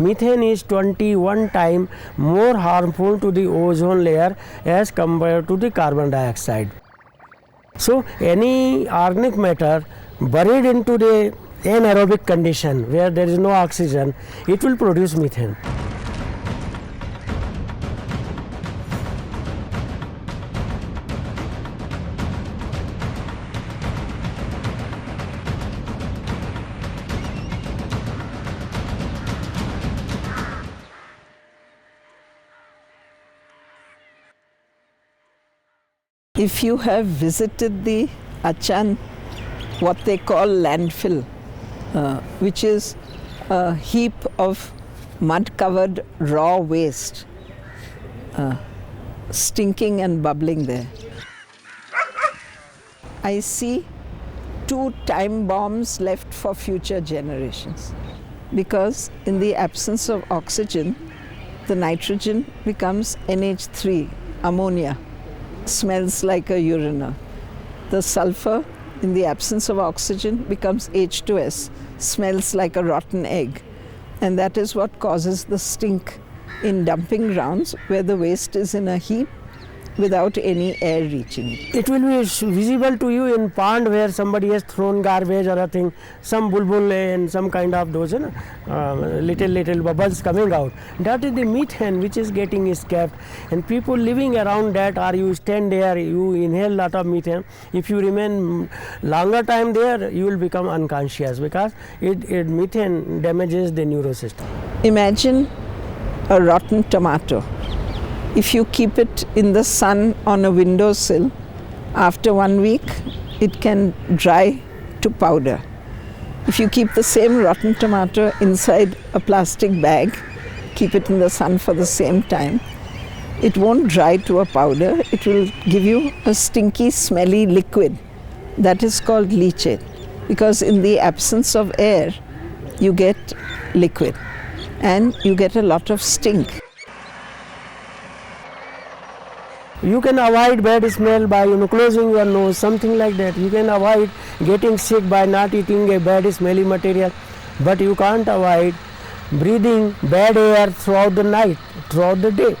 methane is 21 times more harmful to the ozone layer as compared to the carbon dioxide. So any organic matter buried into the anaerobic condition where there is no oxygen, it will produce methane. If you have visited the Achan, what they call landfill, which is a heap of mud-covered raw waste, stinking and bubbling there, I see 2 time bombs left for future generations. Because in the absence of oxygen, the nitrogen becomes NH3, ammonia. Smells like a urinal. The sulfur, in the absence of oxygen, becomes H2S, smells like a rotten egg. And that is what causes the stink in dumping grounds where the waste is in a heap without any air reaching it. It will be visible to you in pond where somebody has thrown garbage or a thing, some bulbul and some kind of those little bubbles coming out. That is the methane which is getting escaped, and people living around that, or you stand there, you inhale lot of methane. If you remain longer time there, you will become unconscious because methane damages the neurosystem. Imagine a rotten tomato. If you keep it in the sun on a windowsill, after 1 week, it can dry to powder. If you keep the same rotten tomato inside a plastic bag, keep it in the sun for the same time, it won't dry to a powder. It will give you a stinky, smelly liquid that is called leachate. Because in the absence of air, you get liquid and you get a lot of stink. You can avoid bad smell by closing your nose, something like that. You can avoid getting sick by not eating a bad smelly material, but you can't avoid breathing bad air throughout the night, throughout the day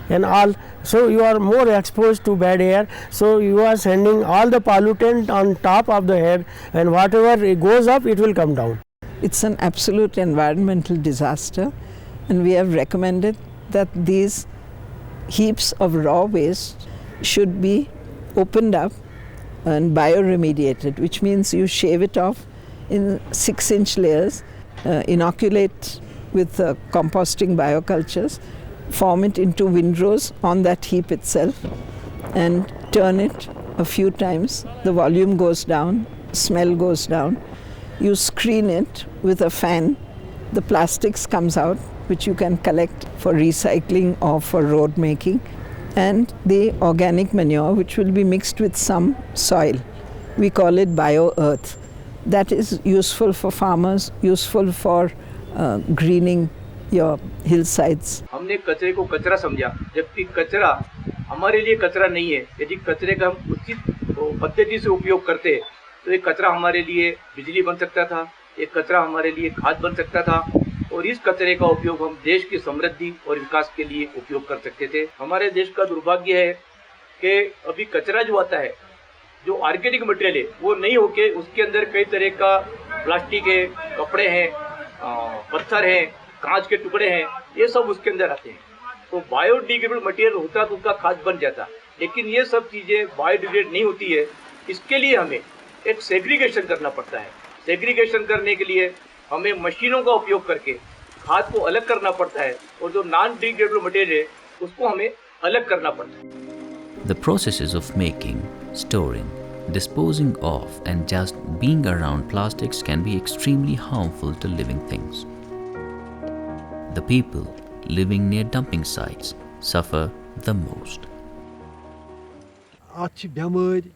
and all. So you are more exposed to bad air, so you are sending all the pollutant on top of the head, and whatever it goes up, it will come down. It's an absolute environmental disaster, and we have recommended that these heaps of raw waste should be opened up and bioremediated, which means you shave it off in 6-inch layers, inoculate with composting biocultures, form it into windrows on that heap itself, and turn it a few times. The volume goes down, smell goes down. You screen it with a fan. The plastics comes out, which you can collect for recycling or for road making, and the organic manure, which will be mixed with some soil. We call it bio-earth. That is useful for farmers, useful for greening your hillsides. हमने कचरे को कचरा समझा, जबकि कचरा हमारे लिए कचरा नहीं है। यदि कचरे का हम उचित पद्धति से उपयोग करते तो ये कचरा हमारे लिए बिजली बन सकता था, ये कचरा हमारे लिए खाद बन सकता था, और इस कचरे का उपयोग हम देश की समृद्धि और विकास के लिए उपयोग कर सकते थे। हमारे देश का दुर्भाग्य है कि अभी कचरा जो आता है, जो ऑर्गेनिक मटेरियल है, वो नहीं होके उसके अंदर कई तरह का प्लास्टिक है, कपड़े हैं, पत्थर हैं, कांच के टुकड़े हैं, ये सब उसके अंदर आते हैं। तो बायोडिग्रेडेबल मटेरियल होता तो उसका खाद बन जाता, लेकिन ये सब चीज़ें बायोडिग्रेड नहीं होती है। इसके लिए हमें एक सेग्रीगेशन करना पड़ता है। सेग्रीगेशन करने के लिए हमें मशीनों का उपयोग करके खाद को अलग करना पड़ता है, और जो नॉन डिग्रेडेबल मटेरियल है उसको हमें अलग करना पड़ता है। The processes of making, storing, disposing of and just being around plastics can be extremely harmful to living things. The people living near dumping sites suffer the most. Atchi bemari,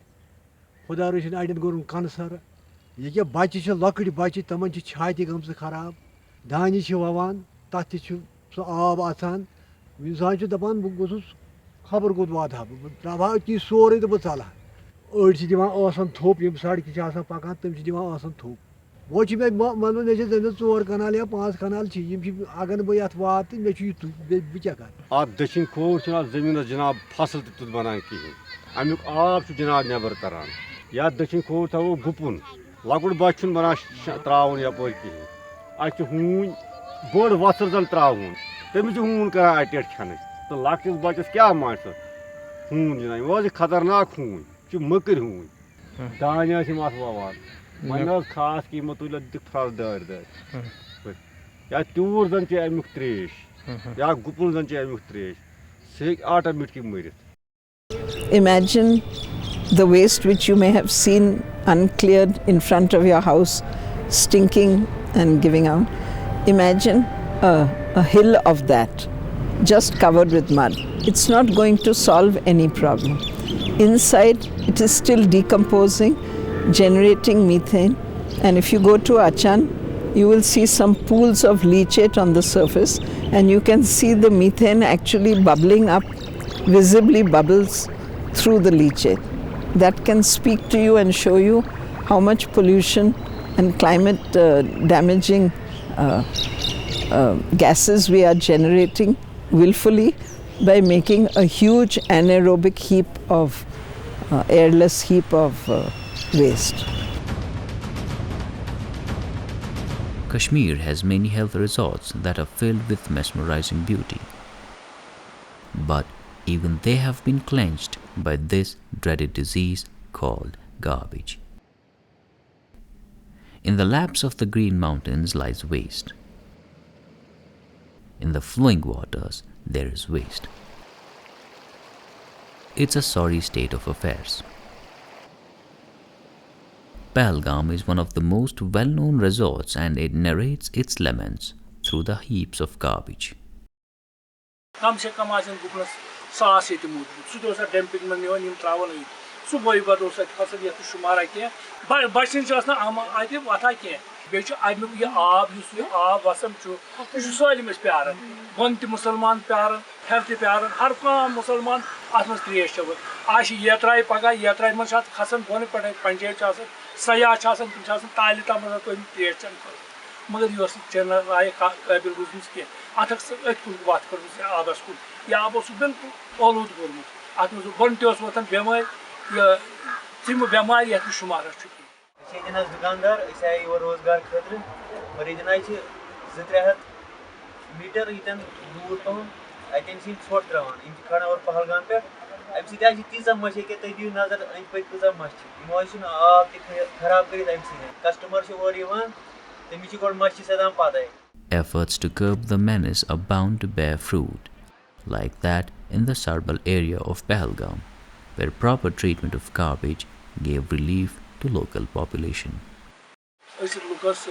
Khuda rachin aiden gorun cancer. Ye bachi chhe lakdi bachi taman chhe chhaati gamse kharab. Dani chhe vavan, tati chhe so aab asan. Insan chhe dapan bu gosus khabar god wada. Prabha ki sore to bacala. Urch divan asan thop yem sadi ki asan pakan tam divan asan thop. वो मे मतलब मे जमीन 4 कनाल या 5 कनाल अगर बह ये वात मे बह क्या कर आप दक्षिण खोर जमीन जनाब फसल तुत बनान कहें अमुक आब जनाब नबर तरान या दक्षिण खोर थो गुपुन लकुट बच बना त्रावन यपर कहें अत हून बोड़ वसर जन त्रावन तमिस हून कर अटेट खन तो लकटिस बचस क्या मान हून जनाब वह खतरनाक हून मकर हून दान ववान वन खास कीमत तुल फल दार दार या त्यूर जन अमुक त्रेश या गुपुन जन अमुक त्रेश सह automatic मरित Imagine the waste which you may have seen uncleared in front of your house, stinking and giving out. Imagine a hill of that, just covered with mud. It's not going to solve any problem. Inside, it is still decomposing, generating methane. And if you go to Achan, you will see some pools of leachate on the surface, and you can see the methane actually bubbling up, visibly bubbles through the leachate. That can speak to you and show you how much pollution and climate damaging gases we are generating willfully by making a huge anaerobic heap of airless heap of waste. Kashmir has many health resorts that are filled with mesmerizing beauty. But even they have been cleansed by this dreaded disease called garbage. In the laps of the Green Mountains lies waste. In the flowing waters there is waste. It's a sorry state of affairs. Pahalgam is one of the most well-known resorts, and it narrates its laments through the heaps of garbage. कम से कम आज गुपनस 100 ये मूद सह dumping में निवन त्रावन सुबह पे फसल ये शुमारा कह बचन वथा कह बे अमुक यह आब वसन सालम प्यार बन त मुसलमान प्यार हेर त प्यार हर कह मुसलमान अत मज त्रेश चवन आज येत्राय पगह येत्राय मज खसान बोन पे पंचायत सयाह तम ताल तम त्रेश चन मगर यह चेन आय काबिल रूजम कह अत अथ कुन वत कर आबस कुन यह आब बिल्कुल आलूद कोर्मुत अत मज बन तन बेमार तम बेमार ये शुमार दुकानदार आए योर रोजगार खतर मगर ये 200-300 मीटर यन दूर पहन अतन ोट त्रावान खड़ा और पहलगाम पे अम सह तीजा मश तुम दिव नजर अंद पक कूचा मश आब खराब कर कस्टमर और तमिस गो मश सदान पता। Efforts to curb the menace are bound to bear fruit, like that in the Sarbal area of Pahalgam, where proper treatment of garbage gave relief to local population. लुकस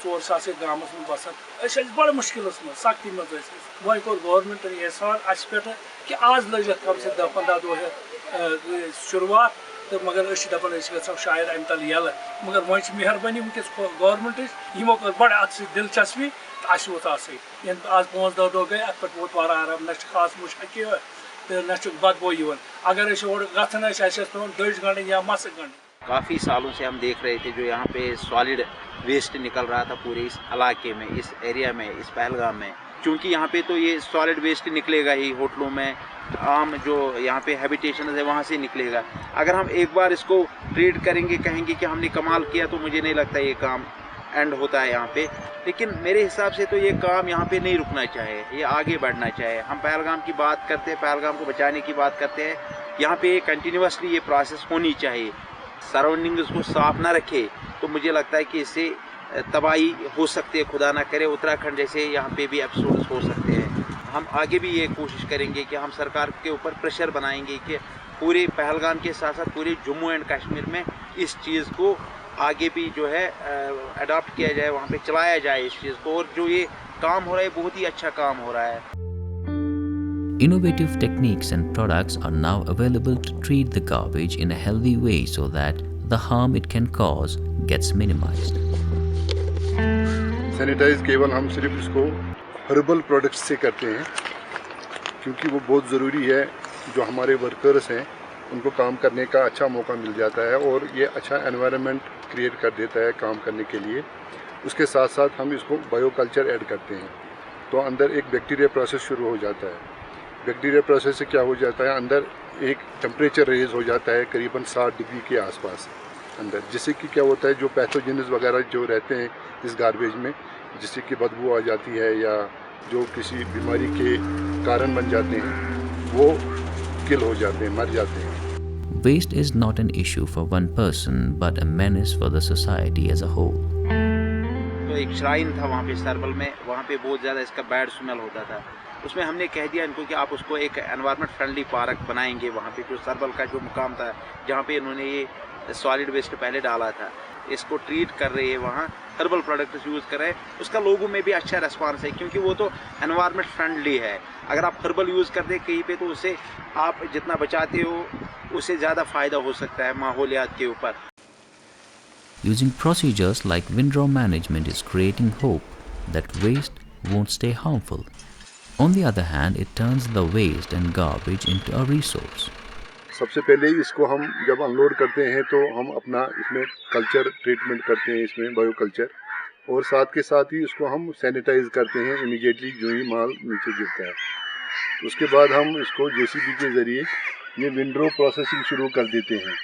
4 सास गामस में बसान बड़ मुश्किल सख्ती मज वो कोर गवर्नमेंट एहसान अस पे कि आज लग कम से 10-15 दह शुरुआत तो मगर दपान गो शायद अम तल यल मगर वो मेहरबानी वनकस गवर्नमेंट यमो कर बड़ अत दिलचस्पी तो अस वो आज 5-10 दह गए अत पे वोत वार आराम न खास मुश्किल तो न बदबो यन अगर और गन पे दज गंड या मस गंड। काफ़ी सालों से हम देख रहे थे जो यहाँ पे सॉलिड वेस्ट निकल रहा था पूरे इस इलाके में, इस एरिया में, इस पहलगाम में। क्योंकि यहाँ पे तो ये सॉलिड वेस्ट निकलेगा ही, होटलों में, आम जो यहाँ पे हैबिटेशन है वहाँ से निकलेगा। अगर हम एक बार इसको ट्रीट करेंगे, कहेंगे कि हमने कमाल किया, तो मुझे नहीं लगता ये काम एंड होता है यहाँ पे। लेकिन मेरे हिसाब से तो ये काम यहाँ पे नहीं रुकना चाहिए, ये आगे बढ़ना चाहिए। हम पहलगाम की बात करते हैं, पहलगाम को बचाने की बात करते हैं, यहाँ पे कंटिन्यूसली ये प्रोसेस होनी चाहिए। सराउंडिंग्स को साफ ना रखे तो मुझे लगता है कि इससे तबाही हो सकती है, खुदा ना करे उत्तराखंड जैसे यहाँ पे भी एपिसोड्स हो सकते हैं। हम आगे भी ये कोशिश करेंगे कि हम सरकार के ऊपर प्रेशर बनाएंगे कि पूरे पहलगाम के साथ साथ पूरे जम्मू एंड कश्मीर में इस चीज़ को आगे भी जो है अडॉप्ट किया जाए, वहाँ पे चलाया जाए इस चीज़ को। और जो ये काम हो रहा है बहुत ही अच्छा काम हो रहा है। Innovative techniques and products are now available to treat the garbage in a healthy way so that the harm it can cause gets minimized. Sanitise केवल हम सिर्फ इसको हर्बल प्रोडक्ट्स से करते हैं, क्योंकि वो बहुत ज़रूरी है। जो हमारे वर्कर्स हैं उनको काम करने का अच्छा मौका मिल जाता है और ये अच्छा एनवायरनमेंट क्रिएट कर देता है काम करने के लिए। उसके साथ साथ हम इसको बायोकल्चर ऐड करते हैं, तो अंदर एक बैक्टीरिया प्रोसेस शुरू हो जाता है। बैक्टीरिया प्रोसेस से क्या हो जाता है, अंदर एक टेम्परेचर रेज हो जाता है करीबन 60 डिग्री के आसपास अंदर, जिससे कि क्या होता है जो पैथोजेनिस वगैरह जो रहते हैं इस गार्बेज में, जिससे कि बदबू आ जाती है या जो किसी बीमारी के कारण बन जाते हैं, वो किल हो जाते हैं, मर जाते हैं। Waste is not an issue for one person but a menace for the society as a whole. तो एक श्राइन था वहाँ पे सरबल में, वहाँ पे बहुत ज़्यादा इसका बैड स्मेल होता था। उसमें हमने कह दिया इनको कि आप उसको एक एनवायरनमेंट फ्रेंडली पार्क बनाएंगे। वहाँ पे जो सरबल का जो मुकाम था जहाँ पे इन्होंने ये सॉलिड वेस्ट पहले डाला था, इसको ट्रीट कर रहे हैं, वहाँ हर्बल प्रोडक्ट्स यूज़ कर रहे हैं। उसका लोगों में भी अच्छा रिस्पांस है क्योंकि वो तो एनवायरनमेंट फ्रेंडली है। अगर आप हर्बल यूज़ करते हैं कहीं पे तो उससे आप जितना बचाते हो उससे ज़्यादा फ़ायदा हो सकता है माहौलियात के ऊपर। Using procedures like windrow management is creating hope that waste won't stay harmful. On the other hand, it turns the waste and garbage into a resource. सबसे पहले इसको हम जब अनलोड करते हैं तो हम अपना इसमें कल्चर ट्रीटमेंट करते हैं, इसमें बायोकल्चर, और साथ के साथ ही इसको हम सैनिटाइज करते हैं इमीडिएटली जो ही माल नीचे गिरता है। उसके बाद हम इसको जेसीबी के ज़रिए ये विंड्रो प्रोसेसिंग शुरू कर देते हैं।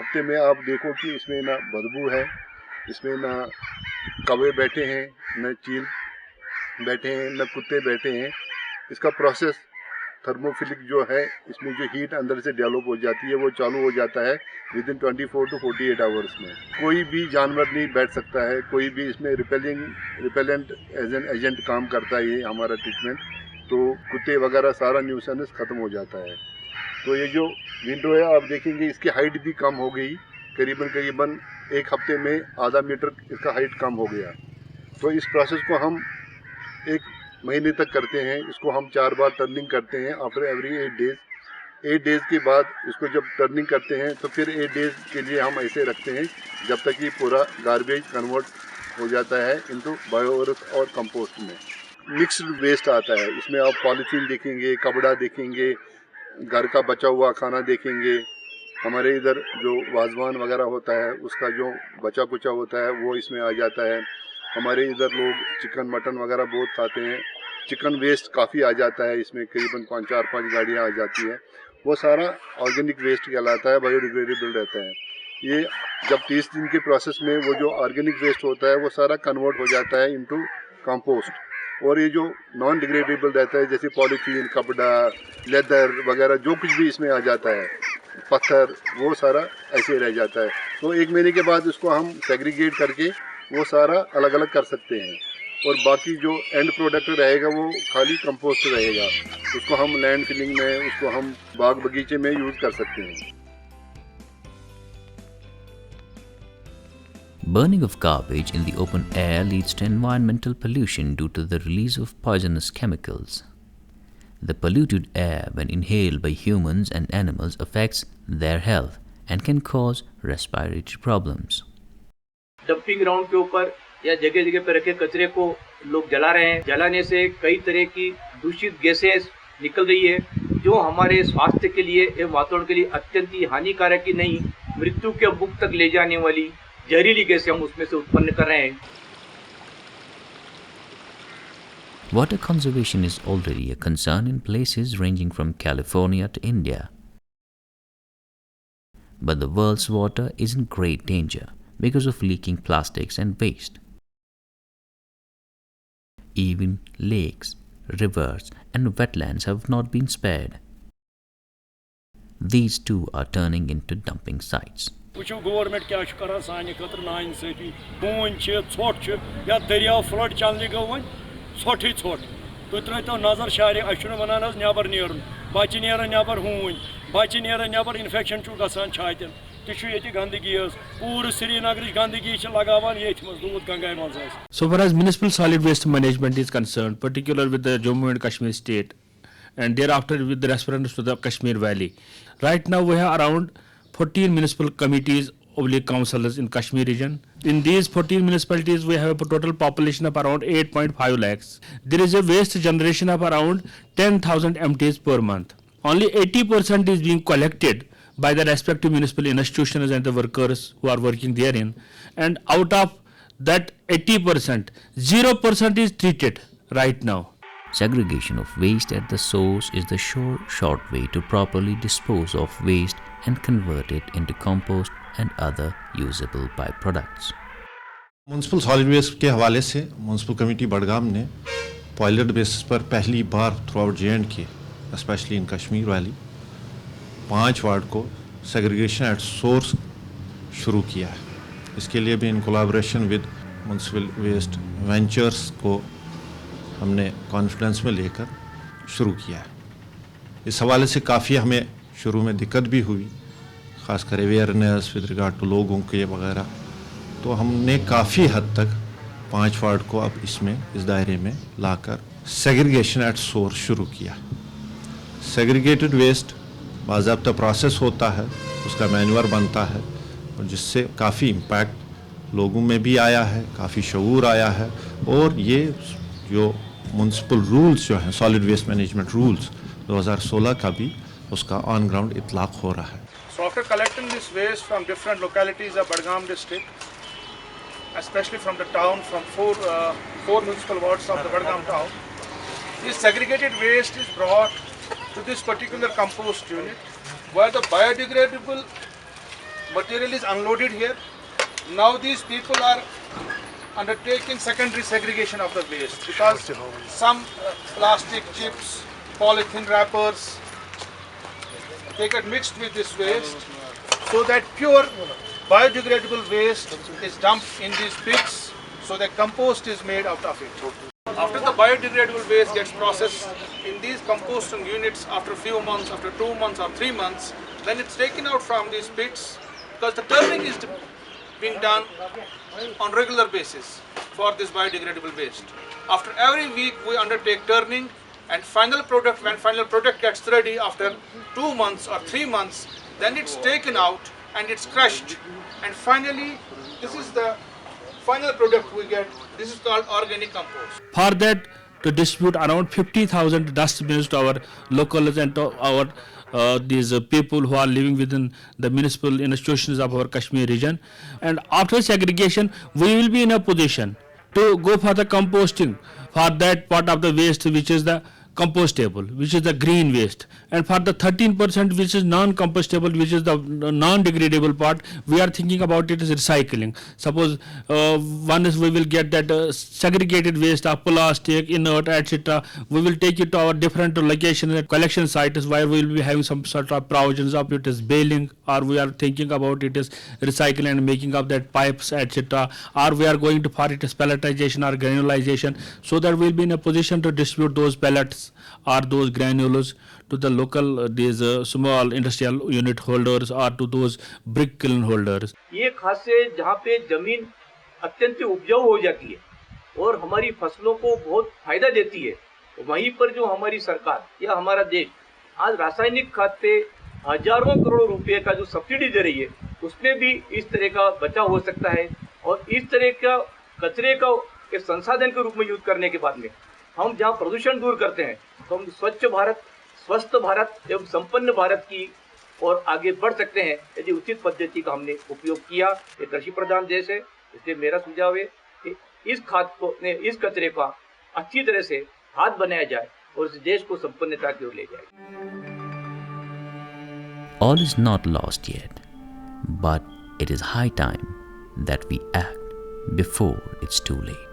हफ्ते में आप देखो कि इसमें ना बदबू है, इसमें ना कौवे बैठे हैं, न चील बैठे हैं, न कुत्ते बैठे हैं। इसका प्रोसेस थर्मोफिलिक जो है, इसमें जो हीट अंदर से डेवलप हो जाती है वो चालू हो जाता है विद इन 24 to 48 आवर्स में। कोई भी जानवर नहीं बैठ सकता है, कोई भी इसमें रिपेलेंट एज एन एजेंट काम करता है ये हमारा ट्रीटमेंट, तो कुत्ते वगैरह सारा न्यूसेंस ख़त्म हो जाता है। तो ये जो विंडो है आप देखेंगे इसकी हाइट भी कम हो गई, करीबन एक हफ्ते में आधा मीटर इसका हाइट कम हो गया। तो इस प्रोसेस को हम एक महीने तक करते हैं। इसको हम 4 बार टर्निंग करते हैं आफ्टर एवरी 8 डेज़। 8 डेज़ के बाद इसको जब टर्निंग करते हैं तो फिर 8 डेज़ के लिए हम ऐसे रखते हैं जब तक कि पूरा गार्बेज कन्वर्ट हो जाता है इनटू बायो और कंपोस्ट में। मिक्स्ड वेस्ट आता है, इसमें आप पॉलीथीन देखेंगे, कपड़ा देखेंगे, घर का बचा हुआ खाना देखेंगे, हमारे इधर जो वाजवान वगैरह होता है उसका जो बचा कुचा होता है वो इसमें आ जाता है। हमारे इधर लोग चिकन मटन वगैरह बहुत खाते हैं, चिकन वेस्ट काफ़ी आ जाता है इसमें, करीबन 4-5 गाड़ियाँ आ जाती हैं। वो सारा ऑर्गेनिक वेस्ट कहलाता है, बायोडिग्रेडेबल रहता है। ये जब 30 दिन के प्रोसेस में वो जो ऑर्गेनिक वेस्ट होता है वो सारा कन्वर्ट हो जाता है इनटू कंपोस्ट, और ये जो नॉन डिग्रेडेबल रहता है जैसे पॉलीथीन, कपड़ा, लेदर वगैरह जो कुछ भी इसमें आ जाता है, पत्थर, वो सारा ऐसे रह जाता है। तो 1 महीने के बाद इसको हम सेग्रीगेट करके वो सारा अलग अलग कर सकते हैं, और बाकी जो एंड प्रोडक्ट रहेगा वो खाली कंपोस्ट रहेगा। उसको हम लैंड फिलिंग में, उसको हम बाग बगीचे में यूज़ कर सकते हैं। Burning of garbage in the open air leads to environmental pollution due to the release of poisonous chemicals. The polluted air, when inhaled by humans and animals, affects their health and can cause respiratory problems. Dumping ground के ऊपर या जगह जगह पर रखे कचरे को लोग जला रहे हैं। जलाने से कई तरह की दूषित गैसें निकल रही है जो हमारे स्वास्थ्य के लिए एवं वातावरण के लिए अत्यंत ही हानिकारक ही नहीं, मृत्यु के मुख तक ले जाने वाली जहरीली गैसें हम उसमें से उत्पन्न कर रहे हैं। Water conservation is already a concern in places ranging from California to India. But the world's water is in great danger because of leaking plastics and waste. Even lakes, rivers, and wetlands have not been spared. These too are turning into dumping sites. वुचो government क्या करान सानि खतर nine सती बून ोट या दरियाव flood चलने go one ोटी ोट तुम throw नजर शारे अस वनान नबर नेरन बच्चे नेरान नबर हून बच्चे नेरान नबर इन्फेक्शन गसान छातन तह गंदगी पूरे श्रीनगर गंदगी लगान ये दूध गंगाई मज। So far as municipal solid waste management is concerned, particularly with the Jammu and Kashmir state, and thereafter with the reference to the Kashmir Valley, right now we have around 14 municipal committees oblique councils in Kashmir region. In these 14 municipalities, we have a total population of around 8.5 lakhs. There is a waste generation of around 10,000 empties per month. Only 80% is being collected by the respective municipal institutions and the workers who are working therein. And out of that 80%, 0% is treated right now. Segregation of waste at the source is the sure, short way to properly dispose of waste and convert it into compost and other usable byproducts. Municipal solid waste के हवाले से municipal committee Budgam ने pilot basis पर पहली बार throughout J&K, specially in Kashmir valley, 5 ward को segregation at source शुरू किया है. इसके लिए भी in collaboration with municipal waste ventures को हमने कॉन्फिडेंस में लेकर शुरू किया है. इस हवाले से काफ़ी हमें शुरू में दिक्कत भी हुई, ख़ासकर अवेयरनेस विद रिगार्ड टू लोगों के वगैरह. तो हमने काफ़ी हद तक 5 वार्ड को अब इसमें इस दायरे में लाकर सेग्रीगेशन एट सोर्स शुरू किया. सेग्रीगेटेड वेस्ट बाज़ाब्ता प्रोसेस होता है, उसका मैन्यूअर बनता है, और जिससे काफ़ी इम्पैक्ट लोगों में भी आया है, काफ़ी शऊर आया है. और ये जो म्यूनसिपल रूल्स जो हैं, सॉलिड वेस्ट मैनेजमेंट रूल्स 2016 का भी उसका ऑन ग्राउंड इतलाक़ हो रहा है. So after collecting this waste from different localities of Budgam district, especially from the town, from four municipal wards of the Budgam town, this segregated waste is brought to this particular compost unit, where the biodegradable material is unloaded here. Now these people are undertaking secondary segregation of the waste, because some plastic chips, polythene wrappers, they get mixed with this waste, so that pure biodegradable waste is dumped in these pits, so that compost is made out of it. After the biodegradable waste gets processed in these composting units, after a few months, after 2 months or 3 months, then it's taken out from these pits, because the turning is being done on regular basis for this biodegradable waste. After every week we undertake turning, and final product, when final product gets ready after 2 months or 3 months, then it's taken out and it's crushed, and finally this is the final product we get. This is called organic compost. For that, to distribute around 50,000 dustbins to our locals and to our these people who are living within the municipal institutions of our Kashmir region. And after segregation, we will be in a position to go for the composting for that part of the waste which is the compostable, which is the green waste, and for the 13% which is non-compostable, which is the non-degradable part, we are thinking about it as recycling. Suppose one is we will get that segregated waste of plastic, inert, etc. We will take it to our different locations and collection sites where we will be having some sort of provisions of it as baling, or we are thinking about it as recycling and making of that pipes, etc. Or we are going to for it as pelletization or granulization, so that we will be in a position to distribute those pellets or those granules to the local these small industrial unit holders or to those brick kiln holders. ये खास से जहाँ पे जमीन अत्यंत उपजाऊ हो जाती है और हमारी फसलों को बहुत फायदा देती है, वहीं पर जो हमारी सरकार या हमारा देश आज रासायनिक खाद पे हजारों करोड़ रुपए का जो सब्सिडी दे रही है, उसमें भी इस तरह का बचाव हो सकता है. और इस तरह का कचरे का एक संसाधन के रूप में यूज करने के बाद में हम जहाँ प्रदूषण दूर करते हैं, तो हम स्वच्छ भारत, स्वस्थ भारत एवं संपन्न भारत की और आगे बढ़ सकते हैं यदि उचित पद्धति का हमने उपयोग किया. ये कृषि प्रधान देश है, इसलिए मेरा सुझाव है कि इस खाद को, इस कचरे का अच्छी तरह से खाद बनाया जाए और इस देश को संपन्नता की ओर ले जाए. All is not lost yet, but it is high time that we act before it's too late.